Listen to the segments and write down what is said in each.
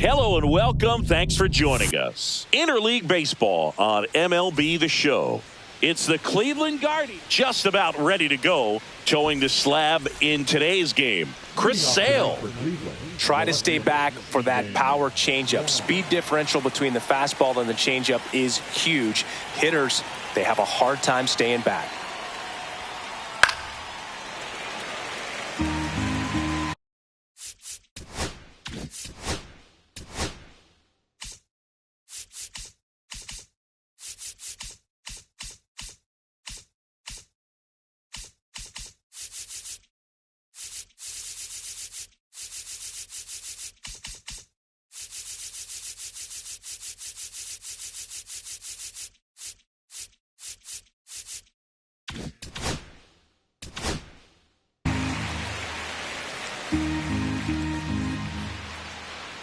Hello and welcome. Thanks for joining us. Interleague Baseball on MLB The Show. It's the Cleveland Guardians just about ready to go, towing the slab in today's game. Chris Sale. Try to stay back for that power changeup. Speed differential between the fastball and the changeup is huge. Hitters, they have a hard time staying back.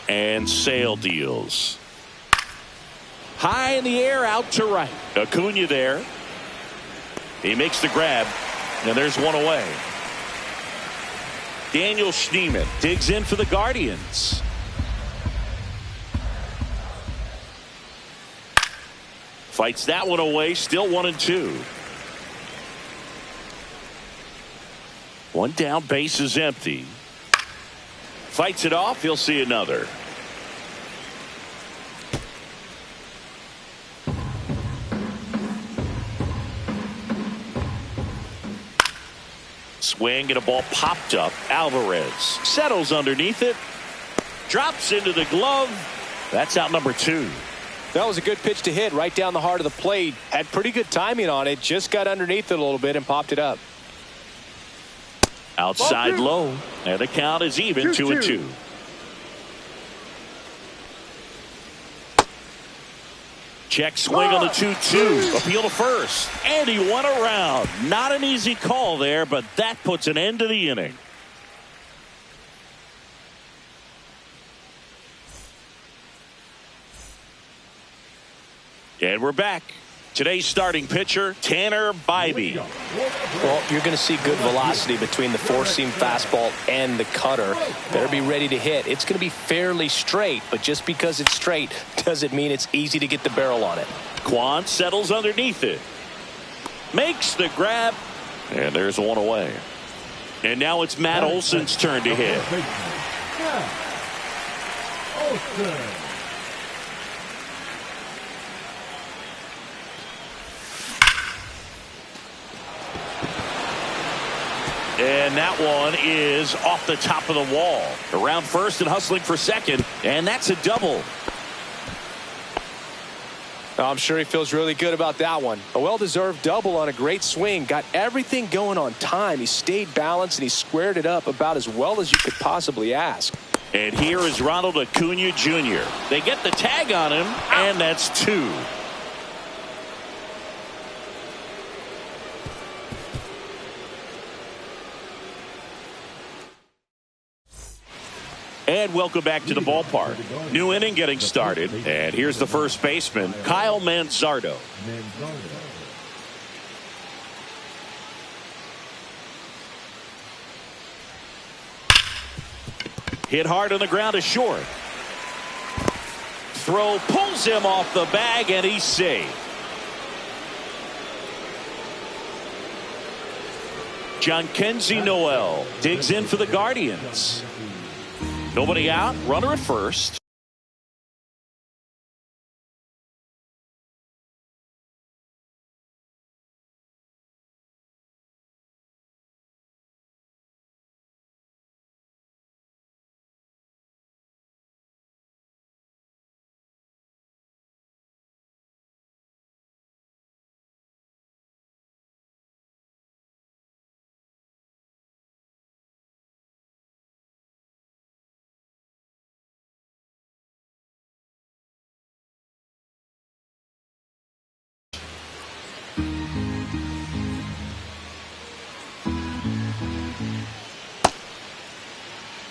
And Sale deals. High in the air, out to right. Acuna there. He makes the grab, and there's one away. Daniel Schneemann digs in for the Guardians. Fights that one away, still 1-2. One down, base is empty. Fights it off, he'll see another. Swing and a ball popped up. Alvarez settles underneath it. Drops into the glove. That's out number 2. That was a good pitch to hit right down the heart of the plate. Had pretty good timing on it. Just got underneath it a little bit and popped it up. Outside low. And the count is even 2-2. Check swing on the 2-2. Appeal to first. And he went around. Not an easy call there, but that puts an end to the inning. And we're back. Today's starting pitcher, Tanner Bybee. Well, you're going to see good velocity between the four-seam fastball and the cutter. Better be ready to hit. It's going to be fairly straight, but just because it's straight doesn't mean it's easy to get the barrel on it. Quan settles underneath it. Makes the grab. And there's one away. And now it's Matt Olson's turn to hit. And that one is off the top of the wall. Around first and hustling for second. And that's a double. I'm sure he feels really good about that one. A well-deserved double on a great swing. Got everything going on time. He stayed balanced and he squared it up about as well as you could possibly ask. And here is Ronald Acuna Jr. They get the tag on him, and that's 2. And welcome back to the ballpark. New inning getting started. And here's the first baseman, Kyle Manzardo. Hit hard on the ground to short. Throw pulls him off the bag, and he's safe. Jhonkensy Noel digs in for the Guardians. Nobody out, runner at first.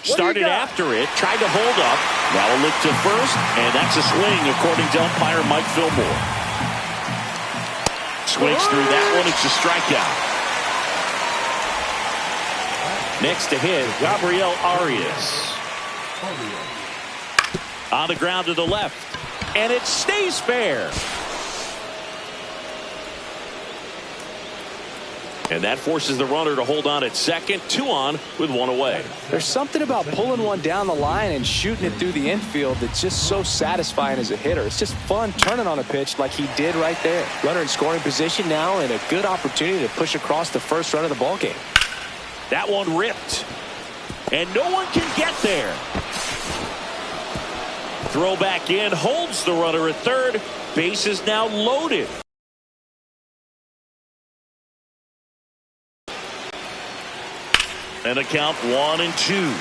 Started after it, tried to hold up. Now a look to first, and that's a swing according to umpire Mike Fillmore. Swings through that one, it's a strikeout. Next to hit, Gabriel Arias. On the ground to the left. And it stays fair. And that forces the runner to hold on at second. 2 on with 1 away. There's something about pulling one down the line and shooting it through the infield that's just so satisfying as a hitter. It's just fun turning on a pitch like he did right there. Runner in scoring position now and a good opportunity to push across the first run of the ballgame. That one ripped. And no one can get there. Throw back in, holds the runner at third. Base is now loaded. And a count 1 and 2.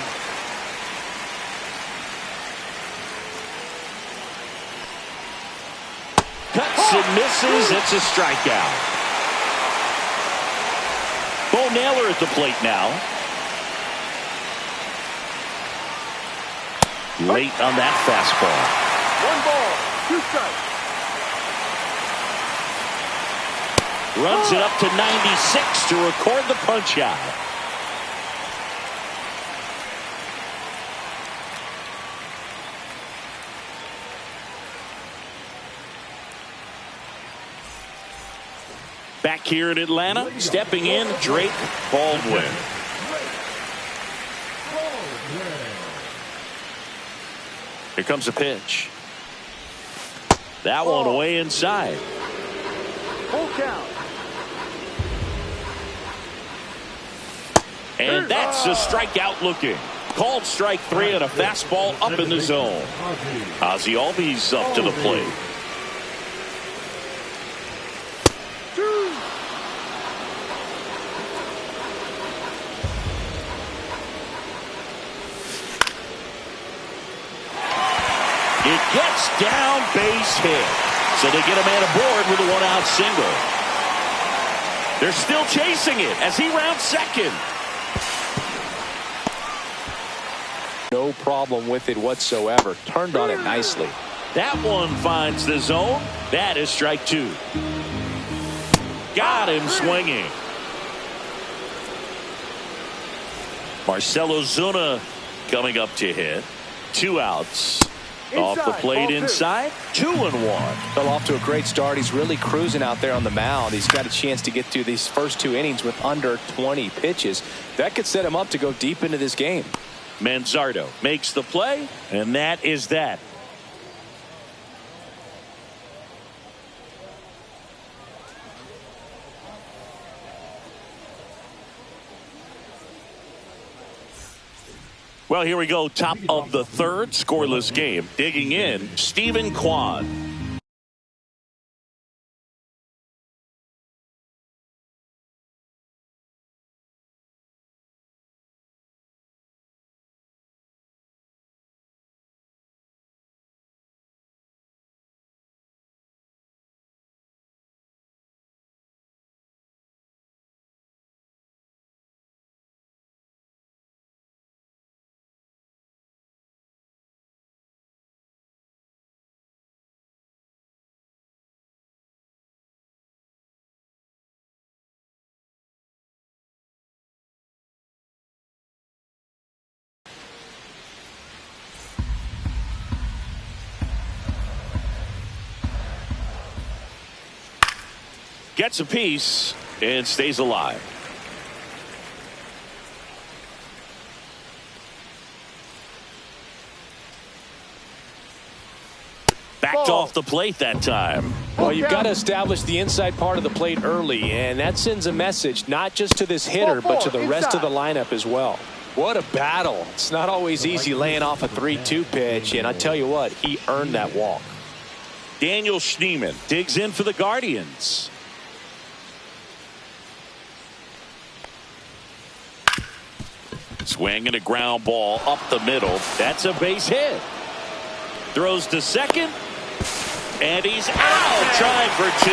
Cuts and misses. It's a strikeout. Bo Naylor at the plate now. Late on that fastball. 1 ball, 2 strikes. Runs it up to 96 to record the punch out. Back here in Atlanta, stepping in, Drake Baldwin. Here comes a pitch. That one way inside. Full count. And that's a strikeout looking. Called strike 3 and a fastball up in the zone. Ozzie Albies up to the plate. It gets down, base hit. So they get a man aboard with a 1-out single. They're still chasing it as he rounds second. No problem with it whatsoever. Turned on it nicely. That one finds the zone. That is strike 2. Got him swinging. Marcell Ozuna coming up to hit. 2 outs. Off the plate inside, 2-1. Fell off to a great start. He's really cruising out there on the mound. He's got a chance to get through these first 2 innings with under 20 pitches. That could set him up to go deep into this game. Manzardo makes the play, and that is that. Well, here we go. Top of the 3rd, scoreless game. Digging in, Stephen Kwan. Gets a piece and stays alive. Backed off the plate that time. Well, you've got to establish the inside part of the plate early, and that sends a message not just to this hitter, but to the rest of the lineup as well. What a battle. It's not always easy laying off a 3-2 pitch, and I tell you what, he earned that walk. Daniel Schneemann digs in for the Guardians. Swing and a ground ball up the middle. That's a base hit. Throws to second. And he's out. Trying for 2.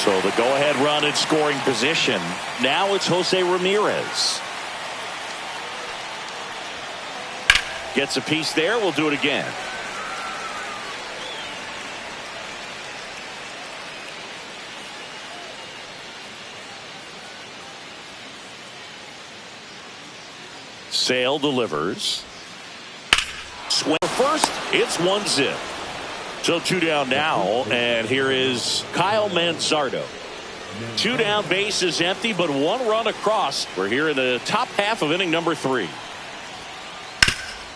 So the go-ahead run in scoring position. Now it's Jose Ramirez. Gets a piece there. We'll do it again. Sale delivers. Swing first. It's 1-0. So 2 down now, and here is Kyle Manzardo. 2 down, base is empty, but 1 run across. We're here in the top half of inning number 3.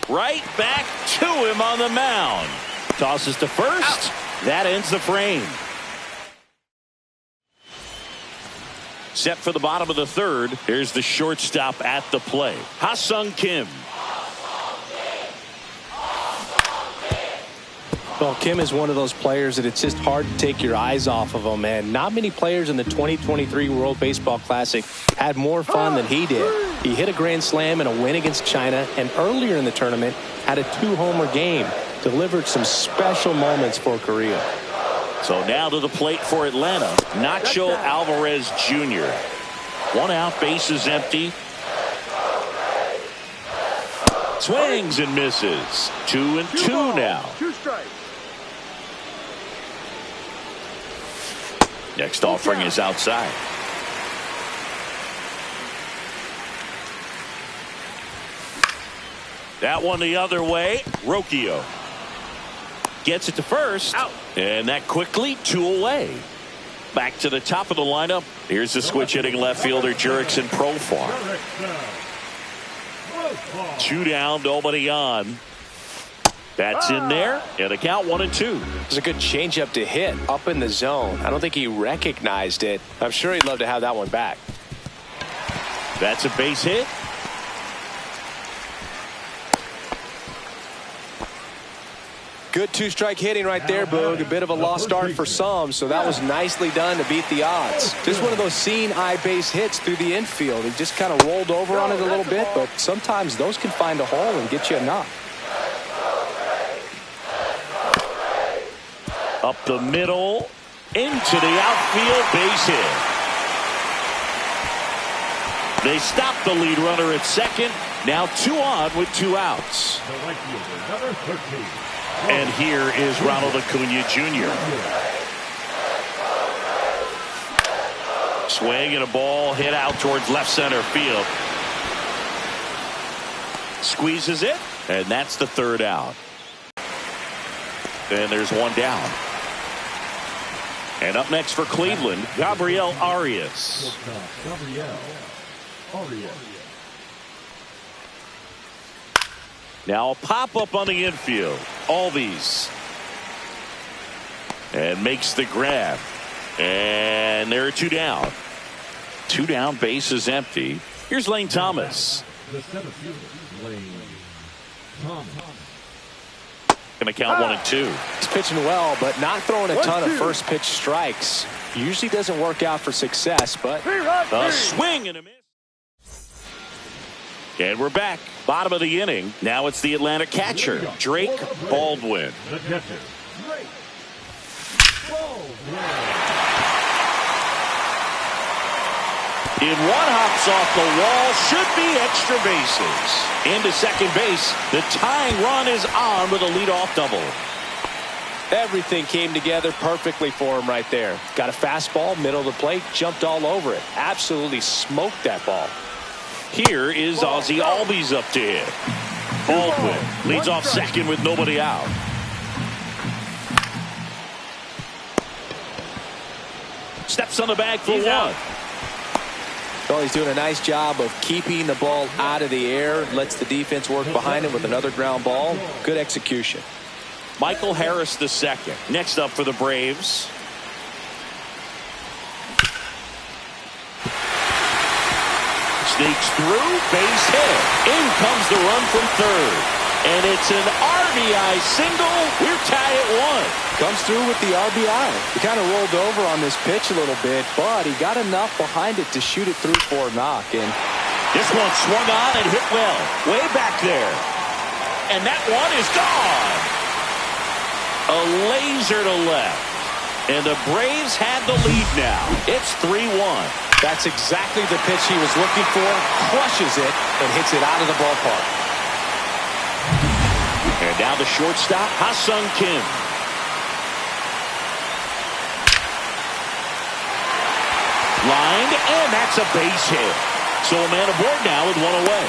Right back to him on the mound. Tosses to first. That ends the frame. Set for the bottom of the 3rd. Here's the shortstop at the play. Ha-Sung Kim. Well, Kim is one of those players that it's just hard to take your eyes off of him, and not many players in the 2023 World Baseball Classic had more fun than he did. He hit a grand slam in a win against China, and earlier in the tournament had a 2-homer game. Delivered some special moments for Korea. So now to the plate for Atlanta, Nacho Alvarez Jr. 1 out, base is empty. Swings and misses. 2-2 now. 2 strikes. Next offering is outside. That one the other way. Rocchio gets it to first. Out. And that quickly 2 away. Back to the top of the lineup. Here's the switch hitting left fielder Jurickson Profar. 2 down, nobody on. That's in there, and a count 1-2. It was a good changeup to hit up in the zone. I don't think he recognized it. I'm sure he'd love to have that one back. That's a base hit. Good 2-strike hitting right there, Boog. A bit of a lost start for some, so that was nicely done to beat the odds. Just one of those seeing eye base hits through the infield. He just kind of rolled over on it a little bit, but sometimes those can find a hole and get you enough. Up the middle, into the outfield, base hit. They stop the lead runner at second. Now 2 on with 2 outs. And here is Ronald Acuna Jr. Swing and a ball hit out towards left center field. Squeezes it, and that's the 3rd out. And there's 1 down. And up next for Cleveland, Gabriel Arias. Now a pop-up on the infield. Albies. And makes the grab. And there are 2 down. 2 down, base is empty. Here's Lane Thomas. Going to count 1-2. He's pitching well, but not throwing a ton of first pitch strikes. Usually doesn't work out for success, but a swing and a miss. And we're back. Bottom of the inning. Now it's the Atlanta catcher, Drake Baldwin. In 1 hops off the wall, should be extra bases. Into second base. The tying run is on with a leadoff double. Everything came together perfectly for him right there. Got a fastball, middle of the plate, jumped all over it. Absolutely smoked that ball. Here is Ozzie Albies up to hit. Baldwin leads off second with nobody out. Steps on the bag for 1. Well, he's doing a nice job of keeping the ball out of the air. Lets the defense work behind him with another ground ball. Good execution. Michael Harris the second. Next up for the Braves. Sneaks through, base hit. In comes the run from 3rd. And it's an RBI single. We're tied at 1. Comes through with the RBI. He kind of rolled over on this pitch a little bit, but he got enough behind it to shoot it through for a knock. And this one swung on and hit well. Way back there. And that one is gone. A laser to left. And the Braves had the lead now. It's 3-1. That's exactly the pitch he was looking for. Crushes it and hits it out of the ballpark. And now the shortstop, Ha-Sung Kim. Lined, and that's a base hit. So a man aboard now with 1 away.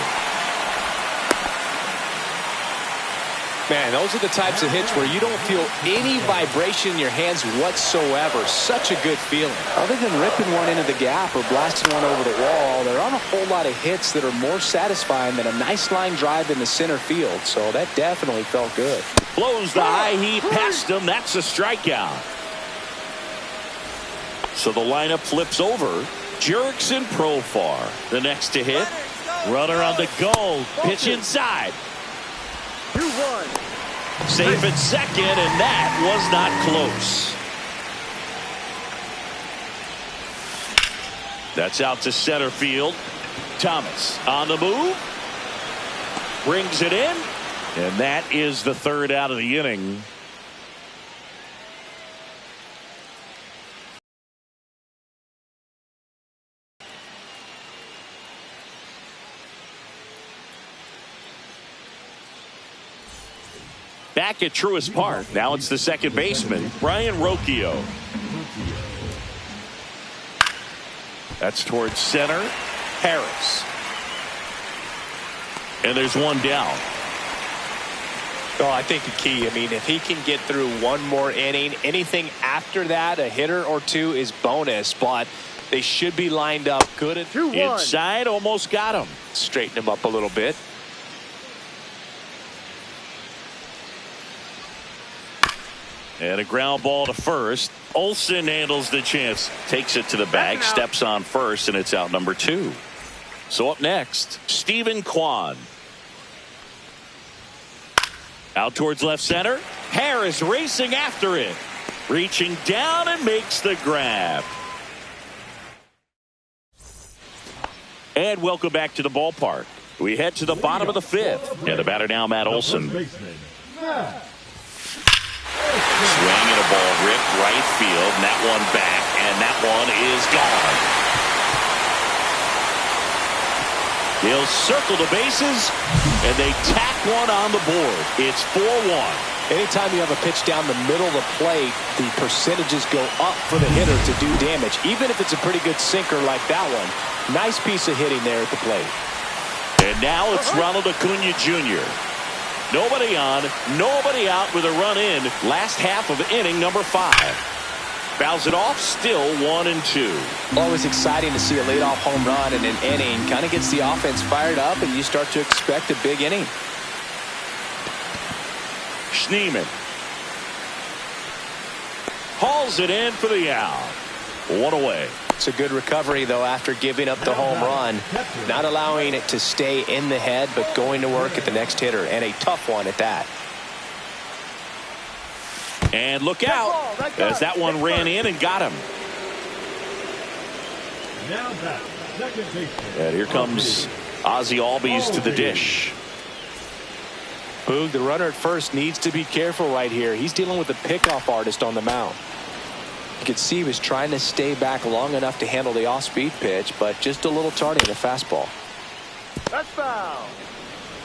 Man, those are the types of hits where you don't feel any vibration in your hands whatsoever. Such a good feeling. Other than ripping one into the gap or blasting one over the wall, there aren't a whole lot of hits that are more satisfying than a nice line drive in the center field. So that definitely felt good. Blows the high heat past him. That's a strikeout. So the lineup flips over. Jerks and Profar. The next to hit. Runner on the go. Pitch inside. 2-1. Safe at second, and that was not close. That's out to center field. Thomas on the move. Brings it in. And that is the third out of the inning. Back at Truist Park. Now it's the second baseman, Brian Rocchio. That's towards center. Harris. And there's one down. Oh, I think the key, if he can get through one more inning, anything after that, a hitter or two is bonus, but they should be lined up good. 2-1. Inside, almost got him. Straighten him up a little bit. And a ground ball to first. Olsen handles the chance. Takes it to the bag. Steps on first, and it's out number 2. So up next, Stephen Kwan. Out towards left center. Harris racing after it. Reaching down and makes the grab. And welcome back to the ballpark. We head to the bottom of the 5th. And the batter now, Matt Olson. Swing and a ball ripped right field, and that one back, and that one is gone. He'll circle the bases, and they tack one on the board. It's 4-1. Anytime you have a pitch down the middle of the plate, the percentages go up for the hitter to do damage, even if it's a pretty good sinker like that one. Nice piece of hitting there at the plate. And now it's Ronald Acuna Jr. Nobody on, nobody out with a run in. Last half of inning number 5. Fouls it off, still 1-2. Always exciting to see a leadoff home run in an inning. Kind of gets the offense fired up, and you start to expect a big inning. Schneemann hauls it in for the out. 1 away. It's a good recovery, though, after giving up the home run. Not allowing it to stay in the head, but going to work at the next hitter, and a tough one at that. And look out, as that one ran in and got him. And here comes Ozzie Albies to the dish. Boog, the runner at first, needs to be careful right here. He's dealing with a pickoff artist on the mound. You could see he was trying to stay back long enough to handle the off-speed pitch, but just a little tardy in the fastball. That's foul.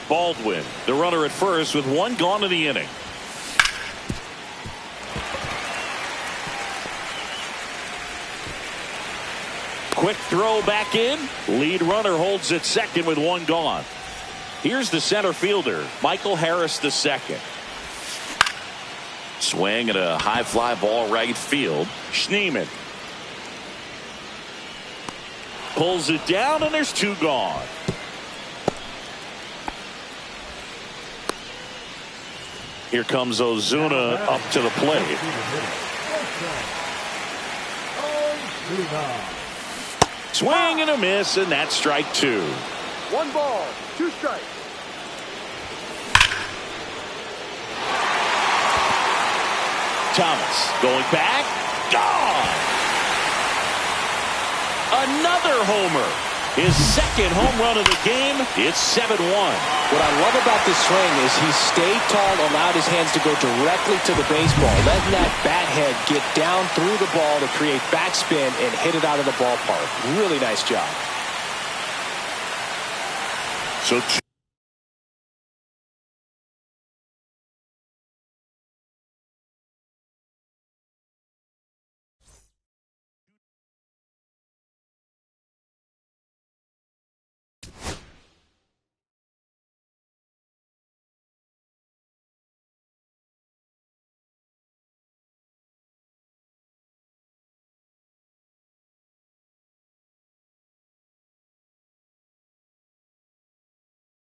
Baldwin, the runner at first, with one gone in the inning. Quick throw back in. Lead runner holds at second with one gone. Here's the center fielder, Michael Harris II. Swing and a high fly ball right field. Schneemann pulls it down, and there's 2 gone. Here comes Ozuna up to the plate. Swing and a miss, and that's strike 2. 1 ball, 2 strikes. Thomas going back. Gone. Another homer. His second home run of the game. It's 7-1. What I love about this swing is he stayed tall, allowed his hands to go directly to the baseball, letting that bat head get down through the ball to create backspin and hit it out of the ballpark. Really nice job. So